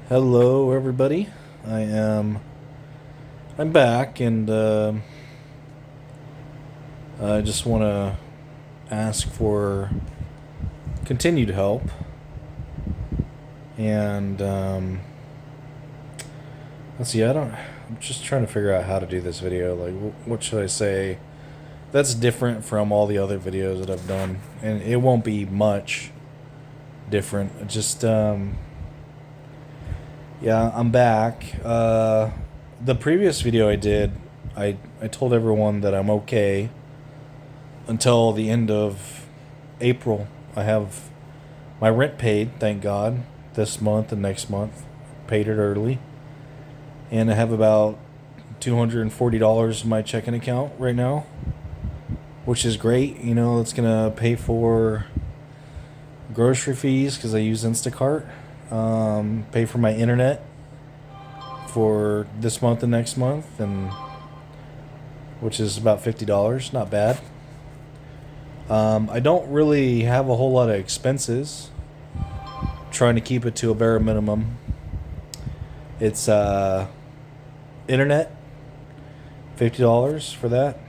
Hello, everybody. I'm back, and I just want to ask for continued help. And let's see. I'm just trying to figure out how to do this video. Like, what should I say? That's different from all the other videos that I've done, and it won't be much different. Just yeah, I'm back. The previous video I did, I told everyone that I'm okay until the end of April. I have my rent paid, thank God, this month and next month. Paid it early. And I have about $240 in my checking account right now, which is great. You know, it's going to pay for grocery fees because I use Instacart, pay for my internet for this month and next month, and which is about $50. Not bad. I don't really have a whole lot of expenses. Trying to keep it to a bare minimum. It's internet, $50 for that.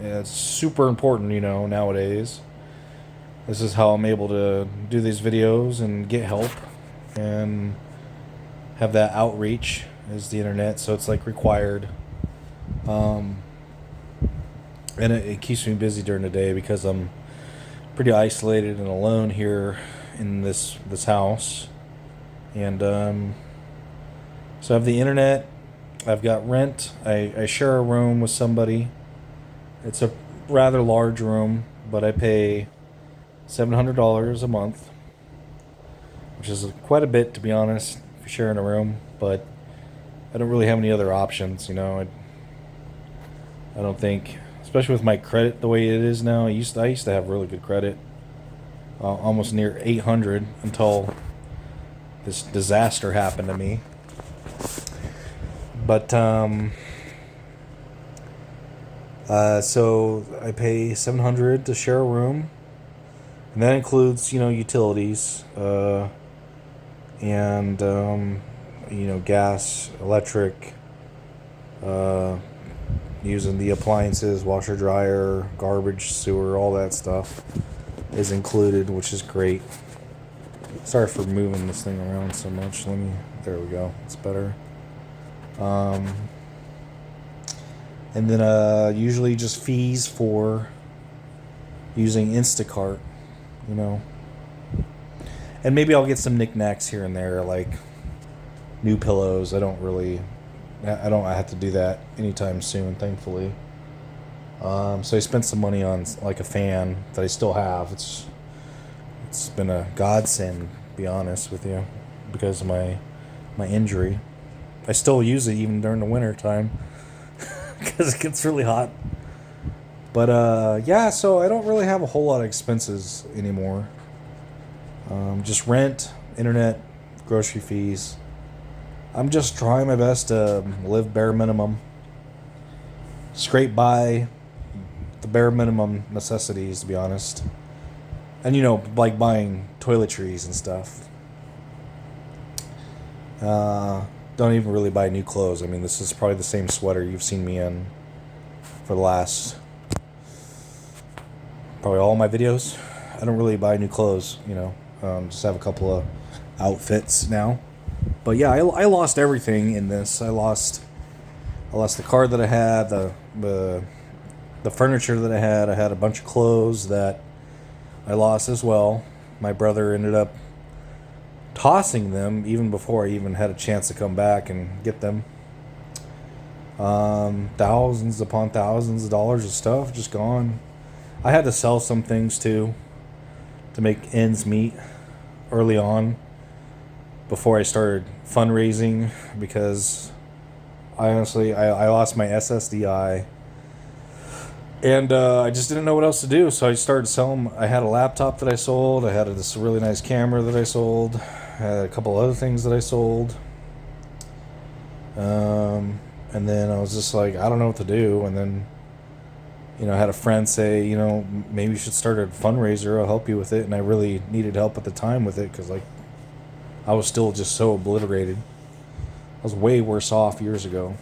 Yeah, it's super important, you know, nowadays. This is how I'm able to do these videos and get help and have that outreach is the internet, so it's like required. And it keeps me busy during the day because I'm pretty isolated and alone here in this house. And so I have the internet, I've got rent, I share a room with somebody. It's a rather large room, but I pay $700 a month, which is quite a bit, to be honest, for sharing a room. But I don't really have any other options, you know. I don't think, especially with my credit the way it is now. I used to have really good credit, almost near 800 until this disaster happened to me. But so I pay 700 to share a room, and that includes, you know, utilities, and you know, gas, electric, using the appliances, washer, dryer, garbage, sewer, all that stuff is included, which is great. Sorry for moving this thing around so much. There we go. It's better. And then usually just fees for using Instacart, you know. And maybe I'll get some knickknacks here and there, like new pillows. I don't have to do that anytime soon, thankfully. So I spent some money on like a fan that I still have. It's been a godsend, to be honest with you, because of my injury. I still use it even during the winter time because it gets really hot. But yeah, so I don't really have a whole lot of expenses anymore. Just rent, internet, grocery fees. I'm just trying my best to live bare minimum, scrape by the bare minimum necessities, to be honest. And, you know, like buying toiletries and stuff. Don't even really buy new clothes. I mean, this is probably the same sweater you've seen me in for the last probably all my videos. I don't really buy new clothes, you know. Just have a couple of outfits now. But yeah, I lost everything in this. I lost the car that I had, the furniture that I had. I had a bunch of clothes that I lost as well. My brother ended up tossing them even before I even had a chance to come back and get them. Thousands upon thousands of dollars of stuff just gone. I had to sell some things too to make ends meet early on before I started fundraising, because I lost my SSDI, and I just didn't know what else to do, so I started selling. I had a laptop that I sold, I had this really nice camera that I sold, I had a couple other things that I sold, and then I was just like, I don't know what to do. And then, you know, I had a friend say, you know, maybe you should start a fundraiser, I'll help you with it. And I really needed help at the time with it, because, like, I was still just so obliterated. I was way worse off years ago.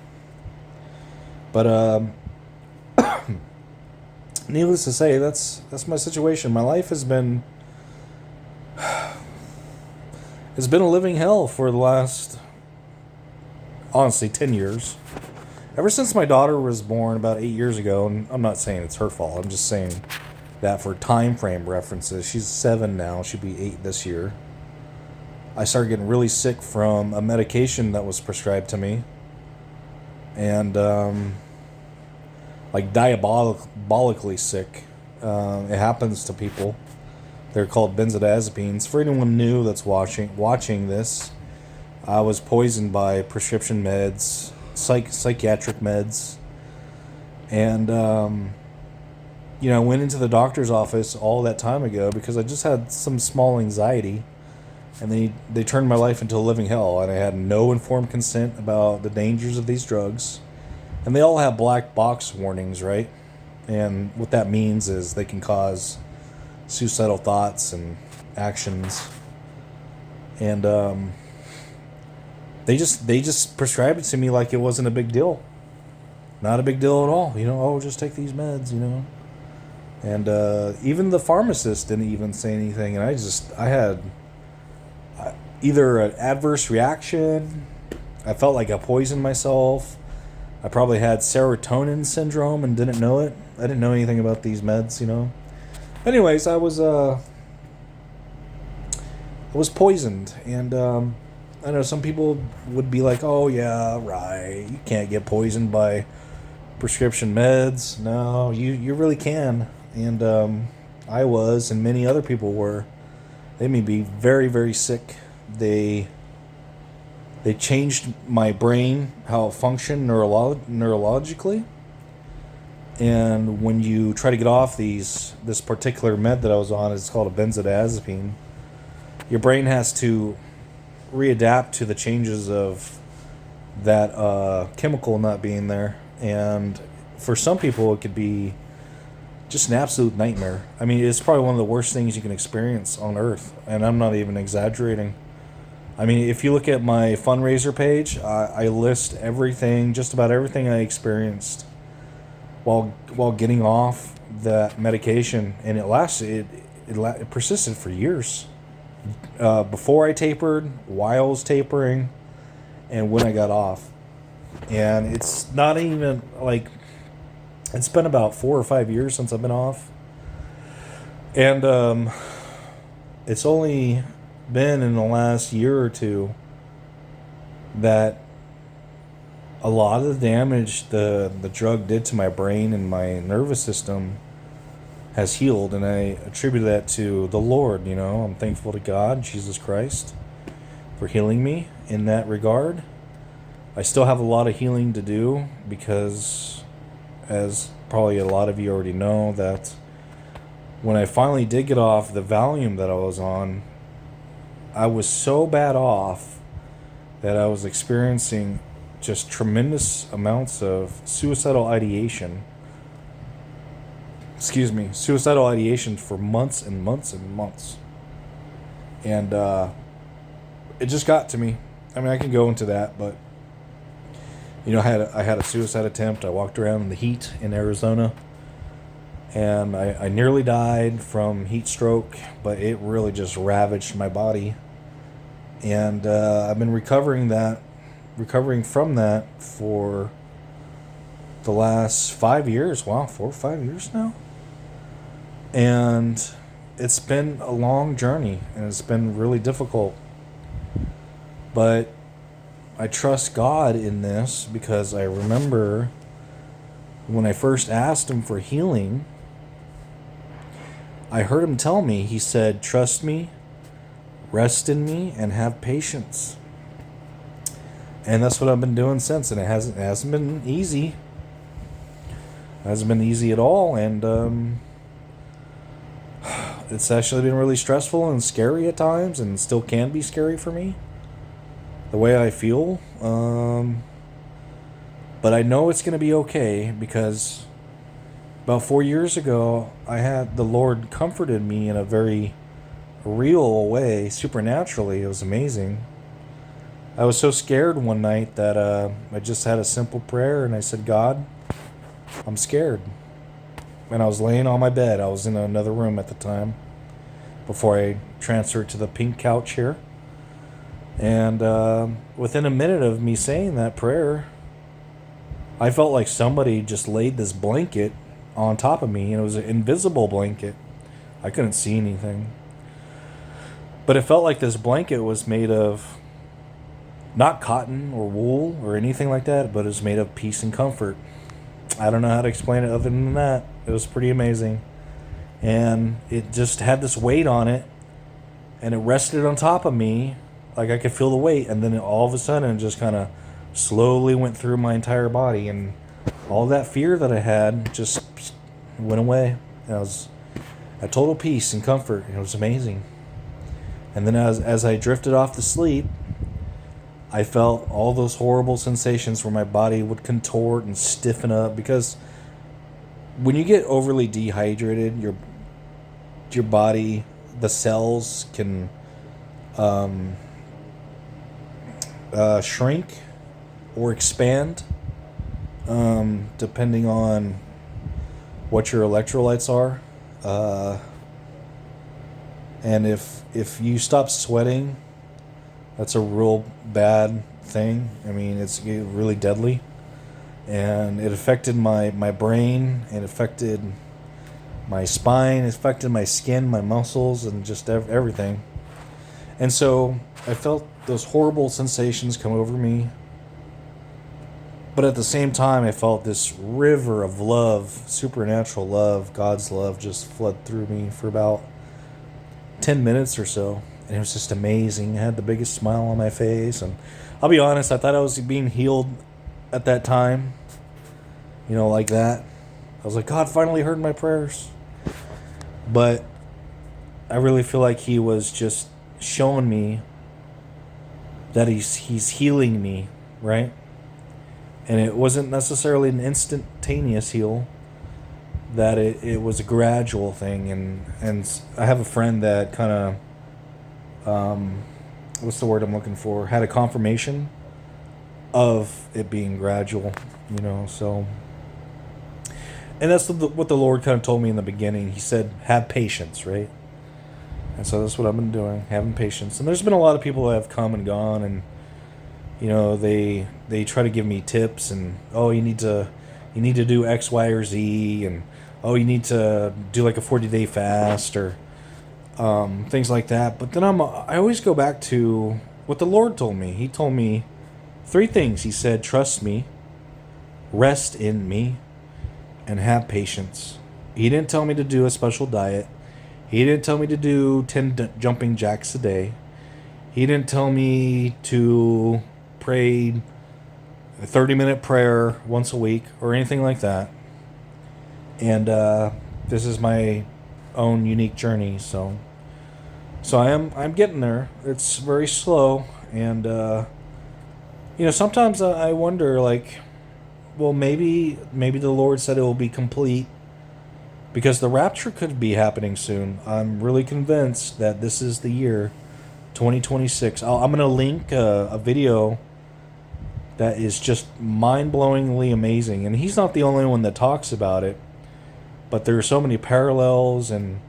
But needless to say, that's my situation. My life has been it's been a living hell for the last, honestly, 10 years. Ever since my daughter was born about 8 years ago, and I'm not saying it's her fault, I'm just saying that for time frame references. She's 7 now, she'll be 8 this year. I started getting really sick from a medication that was prescribed to me. And, like diabolically sick. It happens to people. They're called benzodiazepines. For anyone new that's watching this, I was poisoned by prescription meds, psychiatric meds, and I went into the doctor's office all that time ago because I just had some small anxiety, and they turned my life into a living hell, and I had no informed consent about the dangers of these drugs. And they all have black box warnings, right? And what that means is they can cause suicidal thoughts and actions. And they just prescribed it to me like it wasn't a big deal. Not a big deal at all. Oh, just take these meds, And even the pharmacist didn't even say anything. And I had either an adverse reaction. I felt like I poisoned myself. I probably had serotonin syndrome and didn't know it. I didn't know anything about these meds, Anyways, I was poisoned, and I know some people would be like, "Oh yeah, right. You can't get poisoned by prescription meds." No, you really can, and I was, and many other people were. They made me very, very sick. They changed my brain, how it functioned neurologically. And when you try to get off this particular med that I was on, it's called a benzodiazepine, your brain has to readapt to the changes of that chemical not being there. And for some people, it could be just an absolute nightmare. I mean, it's probably one of the worst things you can experience on Earth. And I'm not even exaggerating. I mean, if you look at my fundraiser page, I list everything, just about everything I experienced while getting off that medication, and it persisted for years. Before I tapered, while I was tapering, and when I got off. And it's not even like, it's been about 4 or 5 years since I've been off, and it's only been in the last year or two that a lot of the damage the drug did to my brain and my nervous system has healed, and I attribute that to the Lord. I'm thankful to God, Jesus Christ, for healing me in that regard. I still have a lot of healing to do because, as probably a lot of you already know, that when I finally did get off the Valium that I was on, I was so bad off that I was experiencing just tremendous amounts of suicidal ideation. Suicidal ideation for months and months and months. And it just got to me. I mean, I can go into that, but I had a suicide attempt. I walked around in the heat in Arizona, and I nearly died from heat stroke, but it really just ravaged my body. And I've been recovering from that for the last 5 years. Wow, 4 or 5 years now. And it's been a long journey, and it's been really difficult. But I trust God in this, because I remember when I first asked him for healing, I heard him tell me, he said, "Trust me, rest in me, and have patience." And that's what I've been doing since, and it hasn't been easy. It hasn't been easy at all, and it's actually been really stressful and scary at times, and still can be scary for me, the way I feel. But I know it's going to be okay, because about 4 years ago, the Lord comforted me in a very real way, supernaturally. It was amazing. I was so scared one night that I just had a simple prayer and I said, God, I'm scared. And I was laying on my bed. I was in another room at the time before I transferred to the pink couch here. And within a minute of me saying that prayer, I felt like somebody just laid this blanket on top of me, and it was an invisible blanket. I couldn't see anything. But it felt like this blanket was made of not cotton or wool or anything like that, but it was made of peace and comfort. I don't know how to explain it other than that. It was pretty amazing. And it just had this weight on it, and it rested on top of me. Like I could feel the weight, and then all of a sudden it just kind of slowly went through my entire body, and all that fear that I had just went away. And I was at total peace and comfort. It was amazing. And then as I drifted off to sleep, I felt all those horrible sensations where my body would contort and stiffen up, because when you get overly dehydrated, your body, the cells can shrink or expand, depending on what your electrolytes are. And if you stop sweating, that's a real bad thing. I mean, it's really deadly. And it affected my brain, it affected my spine, it affected my skin, my muscles, and just everything. And so I felt those horrible sensations come over me. But at the same time, I felt this river of love, supernatural love, God's love, just flood through me for about 10 minutes or so. And it was just amazing. I had the biggest smile on my face. And I'll be honest, I thought I was being healed at that time. You know, like that. I was like, God finally heard my prayers. But I really feel like he was just showing me that he's healing me, right? And it wasn't necessarily an instantaneous heal, that it was a gradual thing. And I have a friend that kind of, what's the word I'm looking for, had a confirmation of it being gradual, you know, so. And that's what the Lord kind of told me in the beginning. He said, have patience, right? And so that's what I've been doing, having patience. And there's been a lot of people that have come and gone, and you know, they try to give me tips, and oh, you need to do X, Y, or Z, and oh, you need to do like a 40-day fast, or things like that. But then I always go back to what the Lord told me. He told me 3 things. He said, trust me, rest in me, and have patience. He didn't tell me to do a special diet. He didn't tell me to do 10 jumping jacks a day. He didn't tell me to pray a 30-minute prayer once a week or anything like that. And this is my own unique journey, so I'm getting there. It's very slow, and you know, sometimes I wonder, like, well, maybe the Lord said it will be complete, because the rapture could be happening soon. I'm really convinced that this is the year 2026. I'm going to link a video that is just mind-blowingly amazing. And he's not the only one that talks about it, but there are so many parallels and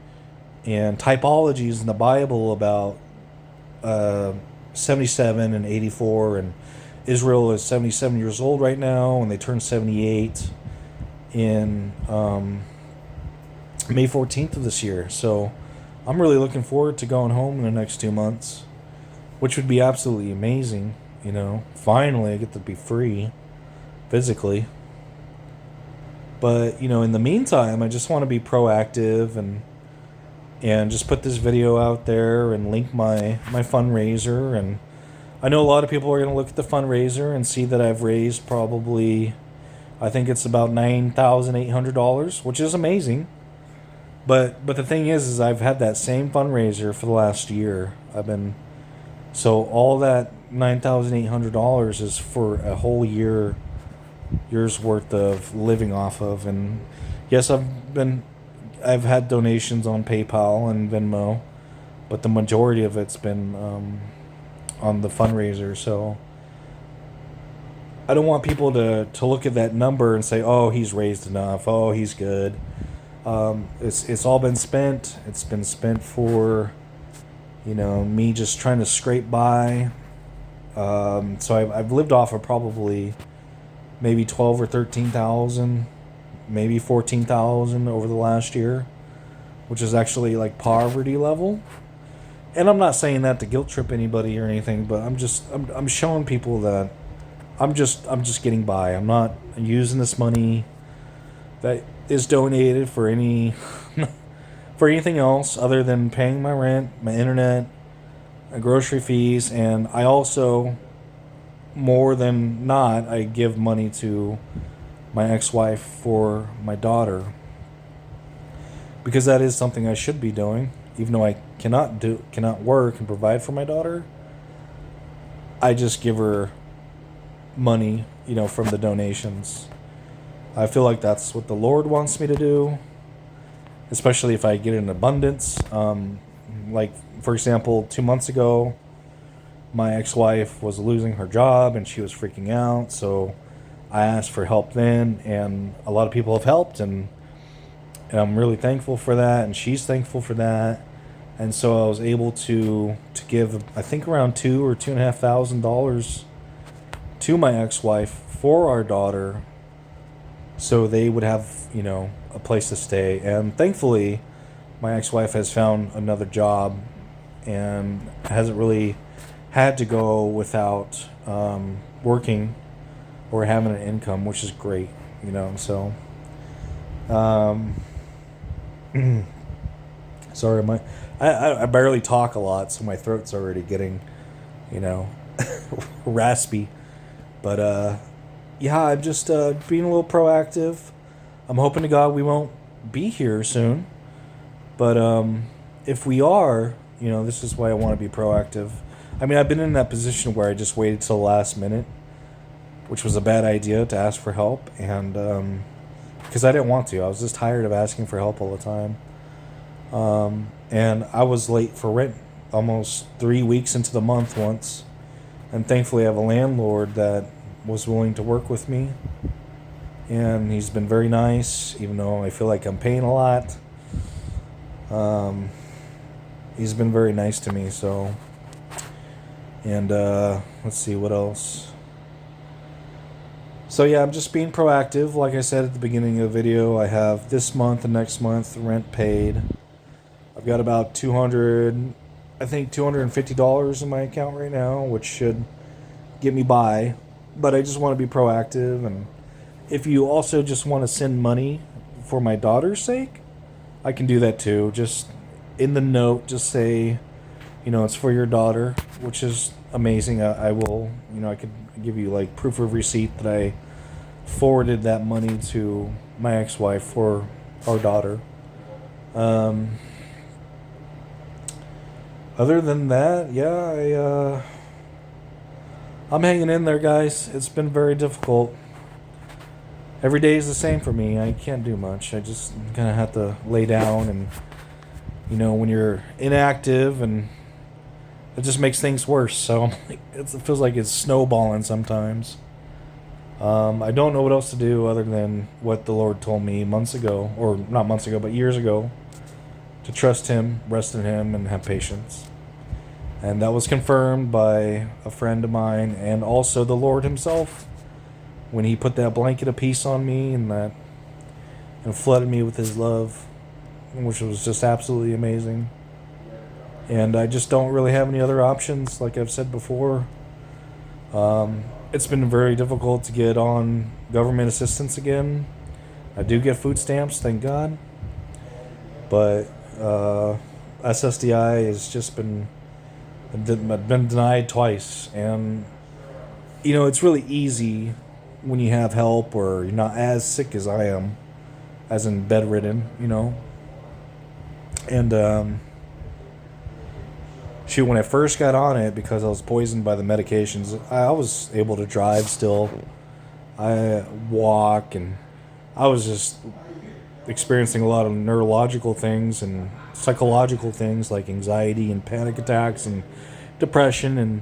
typologies in the Bible about 77 and 84, and Israel is 77 years old right now, and they turn 78 in May 14th of this year. So I'm really looking forward to going home in the next 2 months, which would be absolutely amazing. You know, finally I get to be free physically. But, you know, in the meantime, I just want to be proactive and just put this video out there and link my fundraiser. And I know a lot of people are going to look at the fundraiser and see that I've raised probably, I think it's about $9,800, which is amazing. But the thing is I've had that same fundraiser for the last year. So all that $9,800 is for a whole year's worth of living off of. And yes, I've had donations on PayPal and Venmo, but the majority of it's been on the fundraiser. So I don't want people to look at that number and say, oh, he's raised enough, oh, he's good. It's all been spent. It's been spent for, me just trying to scrape by. So I've lived off of probably maybe 12 or 13,000, maybe 14,000 over the last year, which is actually like poverty level. And I'm not saying that to guilt trip anybody or anything, but I'm showing people that I'm just getting by. I'm not using this money that is donated for for anything else other than paying my rent, my internet, my grocery fees, and I also, more than not, I give money to my ex-wife for my daughter, because that is something I should be doing. Even though I cannot work and provide for my daughter, I just give her money, from the donations. I feel like that's what the Lord wants me to do, especially if I get in abundance. Like, for example, 2 months ago, my ex-wife was losing her job and she was freaking out, so I asked for help then, and a lot of people have helped, and I'm really thankful for that, and she's thankful for that. And so I was able to give, I think, around $2,000 or $2,500 to my ex-wife for our daughter, so they would have, a place to stay. And thankfully, my ex-wife has found another job and hasn't really had to go without working or having an income, which is great, So, sorry, I barely talk a lot, so my throat's already getting, raspy. But yeah, I'm just being a little proactive. I'm hoping to God we won't be here soon. But if we are, this is why I want to be proactive. I mean, I've been in that position where I just waited till the last minute, which was a bad idea to ask for help. And because I didn't want to. I was just tired of asking for help all the time. And I was late for rent almost 3 weeks into the month once. And thankfully I have a landlord that was willing to work with me. And he's been very nice, even though I feel like I'm paying a lot. He's been very nice to me, so. And let's see, what else? So yeah, I'm just being proactive. Like I said at the beginning of the video, I have this month and next month rent paid. I've got about $250 in my account right now, which should get me by. But I just want to be proactive. And if you also just want to send money for my daughter's sake, I can do that too. Just in the note, just say, it's for your daughter, which is amazing. I will, I could give you like proof of receipt that I forwarded that money to my ex-wife for our daughter. Other than that, yeah, I'm hanging in there, guys. It's been very difficult. Every day is the same for me. I can't do much. I just kind of have to lay down, and when you're inactive, and it just makes things worse. So it feels like it's snowballing sometimes. I don't know what else to do other than what the Lord told me months ago, or not months ago, but years ago, to trust Him, rest in Him, and have patience. And that was confirmed by a friend of mine, and also the Lord Himself, when He put that blanket of peace on me and flooded me with His love, which was just absolutely amazing. And I just don't really have any other options, like I've said before. It's been very difficult to get on government assistance again. I do get food stamps, thank God. But SSDI has just been denied twice. And, it's really easy when you have help or you're not as sick as I am, as in bedridden, And, shoot, when I first got on it, because I was poisoned by the medications, I was able to drive still. I walk, and I was just experiencing a lot of neurological things, and psychological things like anxiety and panic attacks and depression and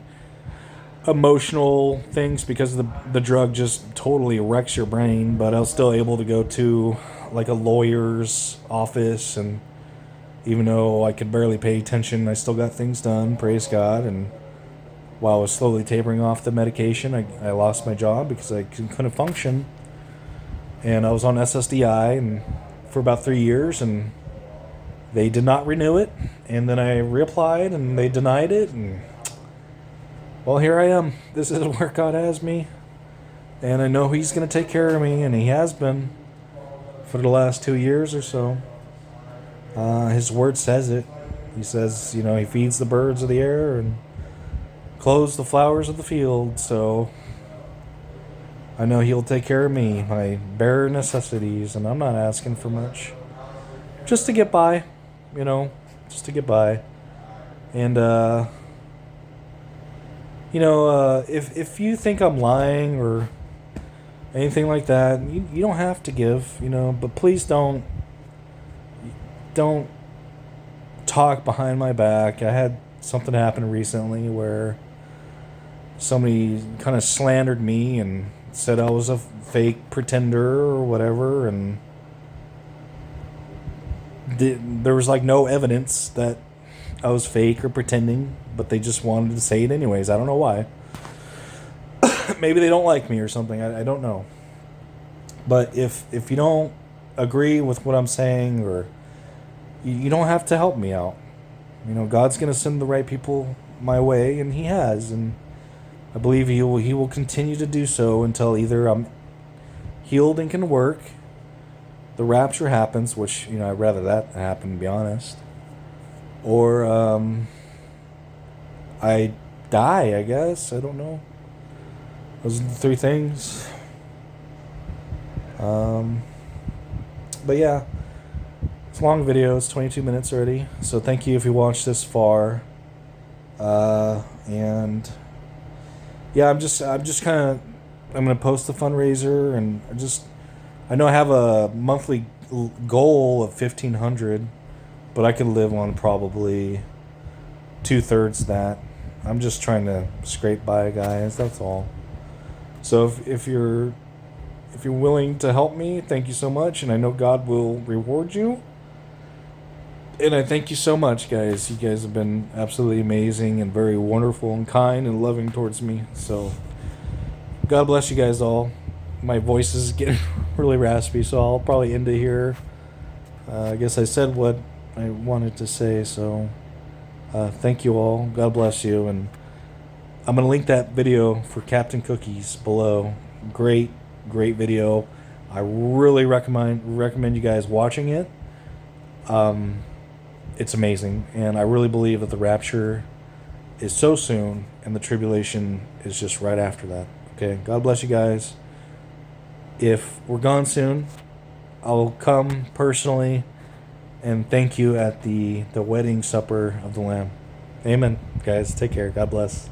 emotional things because the drug just totally wrecks your brain. But I was still able to go to like a lawyer's office, and even though I could barely pay attention, I still got things done, praise God. And while I was slowly tapering off the medication, I lost my job because I couldn't function. And I was on SSDI and for about 3 years, and they did not renew it. And then I reapplied, and they denied it. And well, here I am. This is where God has me, and I know He's going to take care of me, and He has been for the last 2 years or so. His Word says it. He says, He feeds the birds of the air and clothes the flowers of the field. So I know He'll take care of me, my bare necessities, and I'm not asking for much. Just to get by, just to get by. And, if you think I'm lying or anything like that, you don't have to give, but please don't talk behind my back. I had something happen recently where somebody kind of slandered me and said I was a fake pretender or whatever, and there was like no evidence that I was fake or pretending, but they just wanted to say it anyways. I don't know why. Maybe they don't like me or something. I don't know. But if you don't agree with what I'm saying, or you don't have to help me out. God's going to send the right people my way, and He has, and I believe He will continue to do so until either I'm healed and can work, the rapture happens, which I'd rather that happen, to be honest, or I die. I guess, I don't know. Those are the three things. But yeah, it's a long video. It's 22 minutes already. So thank you if you watched this far. And yeah, I'm just kind of, I'm gonna post the fundraiser, and I know I have a monthly goal of 1,500, but I could live on probably 2/3 that. I'm just trying to scrape by, guys. That's all. So if you're willing to help me, thank you so much, and I know God will reward you. And I thank you so much, guys. You guys have been absolutely amazing and very wonderful and kind and loving towards me. So God bless you guys all. My voice is getting really raspy, so I'll probably end it here. I guess I said what I wanted to say, so thank you all. God bless you, and I'm going to link that video for Captain Cookies below. Great video. I really recommend you guys watching it. It's amazing, and I really believe that the rapture is so soon, and the tribulation is just right after that. Okay, God bless you guys. If we're gone soon, I'll come personally and thank you at the wedding supper of the Lamb. Amen, guys. Take care. God bless.